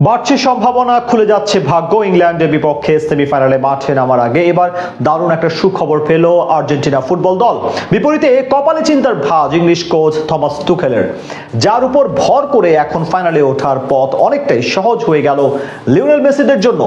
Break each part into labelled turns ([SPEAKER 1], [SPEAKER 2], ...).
[SPEAKER 1] বাড়ছে সম্ভাবনা, খুলে যাচ্ছে ভাগ্য। ইংল্যান্ডের বিপক্ষে সেমিফাইনালে মাঠে নামার আগে এবার দারুণ একটা সুখবর পেল আর্জেন্টিনা ফুটবল দল। বিপরীতে কপালে চিন্তার ভাঁজ ইংলিশ কোচ থমাস টুখেলের, যার উপর ভর করে এখন ফাইনালে ওঠার পথ অনেকটাই সহজ হয়ে গেল লিওনেল মেসিদের জন্য।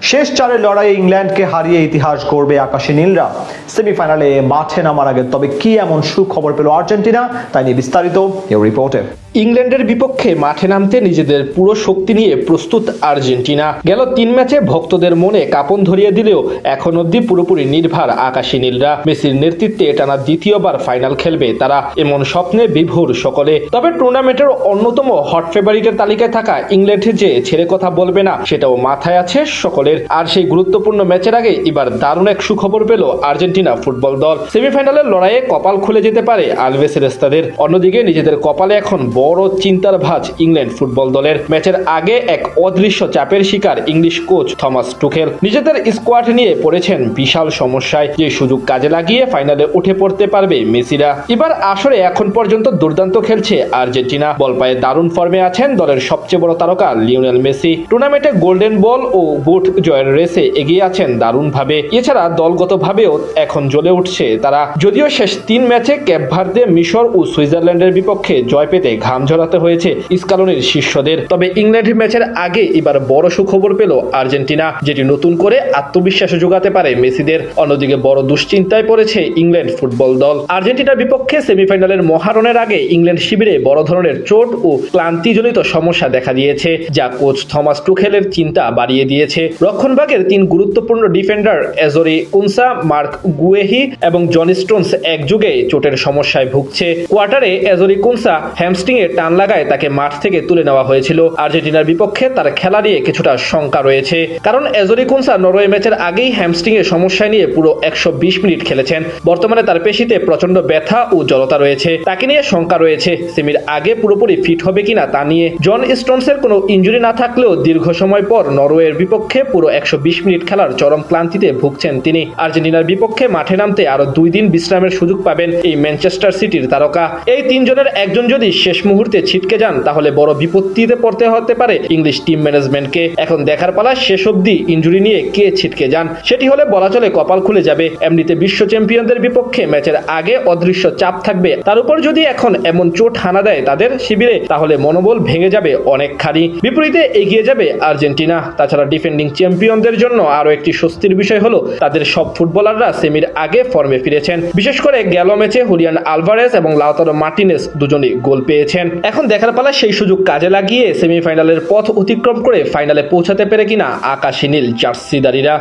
[SPEAKER 1] শেষ চারের লড়াইয়ে ইংল্যান্ডকে হারিয়ে ইতিহাস গড়বে আকাশী নীলরা সেমিফাইনালে মাঠে নামার আগে। তবে কি এমন সুখবর পেল আর্জেন্টিনা, তাই নিয়ে বিস্তারিত এই রিপোর্টে।
[SPEAKER 2] ইংল্যান্ডের বিপক্ষে মাঠে নামতে নিজেদের পুরো শক্তি নিয়ে প্রস্তুত আর্জেন্টিনা। গেল 3 ম্যাচে ভক্তদের মনে কাঁপন ধরিয়ে দিলেও এখন অবধি পুরোপুরি নির্ভার আকাশী নীলরা। মেসির নেতৃত্বে টানা দ্বিতীয়বার ফাইনাল খেলবে তারা, এমন স্বপ্নে বিভোর সকলে। তবে টুর্নামেন্টের অন্যতম হট ফেভারিটের তালিকায় থাকা ইংল্যান্ড যে ছেড়ে কথা বলবে না সেটাও মাথায় আছে সকলের। আর সেই গুরুত্বপূর্ণ ম্যাচের আগে এবার দারুণ এক সুখবর পেল আর্জেন্টিনা ফুটবল দল। সেমিফাইনালের লড়াইয়ে কপাল খুলে যেতে পারে আলভেস রেস্তাদের। অন্যদিকে নিজেদের কপালে এখন বড় চিন্তার ভাঁজ ইংল্যান্ড ফুটবল দলের। ম্যাচের আগে এক অদৃশ্য চাপের শিকার ইংলিশ কোচ থমাস টুখেল। নিজেদের স্কোয়াড নিয়ে পড়েছেন বিশাল সমস্যায়, যে সুযোগ কাজে লাগিয়ে ফাইনালে উঠে পড়তে পারবে মেসিরা। এবার আসরে এখন পর্যন্ত দুর্দান্ত খেলছে আর্জেন্টিনা। বল পায়ে দারুণ ফর্মে আছেন দলের সবচেয়ে বড় তারকা লিওনেল মেসি। টুর্নামেন্টে গোল্ডেন বল ও বুট জয়ের রেসে এগিয়ে আছেন দারুণভাবে। এছাড়া দলগতভাবেও এখন জ্বলে উঠছে তারা। যদিও শেষ 3 ম্যাচে ক্যাপ ভার্দে, মিশর ও সুইজারল্যান্ডের বিপক্ষে জয় পেতে ঘাম ঝরাতে হয়েছে স্কালোনির শিষ্যদের। তবে ইংল্যান্ড ম্যাচের আগে এবার বড় সুখবর পেল আর্জেন্টিনা, যেটি নতুন করে আত্মবিশ্বাস যোগাতে পারে মেসিদের। অন্যদিকে বড় দুশ্চিন্তায় পড়েছে ইংল্যান্ড ফুটবল দল। আর্জেন্টিনার বিপক্ষে সেমিফাইনালের মহারণের আগে ইংল্যান্ড শিবিরে বড় ধরনের চোট ও ক্লান্তিজনিত সমস্যা দেখা দিয়েছে, যা কোচ থমাস টুখেলের চিন্তা বাড়িয়ে দিয়েছে। রক্ষণভাগের 3 গুরুত্বপূর্ণ ডিফেন্ডার এজরি কুনসা, মার্ক গুয়েহি এবং জন স্টোনস একযোগে চোটের সমস্যায় ভুগছে। কোয়ার্টারে এজরি কুনসা হ্যামস্ট্রিং এ টান লাগায় তাকে মাঠ থেকে তুলে নেওয়া হয়েছিল। আর্জেন্টিনার বিপক্ষে তার খেলা নিয়ে কিছুটা শঙ্কা রয়েছে, কারণ এজরি কুনসা নরওয়ে ম্যাচের আগেই হ্যামস্ট্রিং এর সমস্যা নিয়ে পুরো 120 মিনিট খেলেছেন। বর্তমানে তার পেশিতে প্রচন্ড ব্যথা ও জড়তা রয়েছে, তাকে নিয়ে শঙ্কা রয়েছে সেমির আগে পুরোপুরি ফিট হবে কিনা তা নিয়ে। জন স্টোনসের কোনো ইনজুরি না থাকলেও দীর্ঘ সময় পর নরওয়ের বিপক্ষে পুরো 120 মিনিট খেলার চরম ক্লান্তিতে ভুগছেন তিনি। আর্জেন্টিনার বিপক্ষে মাঠে নামতে আরো 2 দিন বিশ্রামের সুযোগ পাবেন এই ম্যানচেস্টার সিটির তারকা। এই 3 জনের একজন যদি শেষ মুহূর্তে ছিটকে যান তাহলে বড় বিপত্তিতে পড়তে হতে পারে ইংলিশ টিম ম্যানেজমেন্টকে। এখন দেখার পালা শেষ অবধি ইনজুরি নিয়ে কে ছিটকে যান। সেটি হলে বলা চলে কপাল খুলে যাবে। এমনিতে বিশ্ব চ্যাম্পিয়নদের বিপক্ষে ম্যাচের আগে অদৃশ্য চাপ থাকবে, তার উপর যদি এখন এমন চোট হানা দেয় তাদের শিবিরে, তাহলে মনোবল ভেঙে যাবে অনেকখানি। বিপরীতে এগিয়ে যাবে আর্জেন্টিনা। তাছাড়া ডিফেন্ডিং চ্যাম্পিয়নদের জন্য আরো একটি স্বস্তির বিষয় হলো তাদের সব ফুটবলাররা সেমির আগে ফর্মে ফিরেছেন। বিশেষ করে গেল ম্যাচে হুলিয়ান আলভারেজ এবং লাউতারো মার্টিনেজ দুজনেই গোল পেয়েছেন। এখন দেখার পালা সেই সুযোগ কাজে লাগিয়ে সেমিফাইনালের পথ অতিক্রম করে ফাইনালে পৌঁছাতে পেরে কিনা আকাশী নীল জার্সিদারিরা।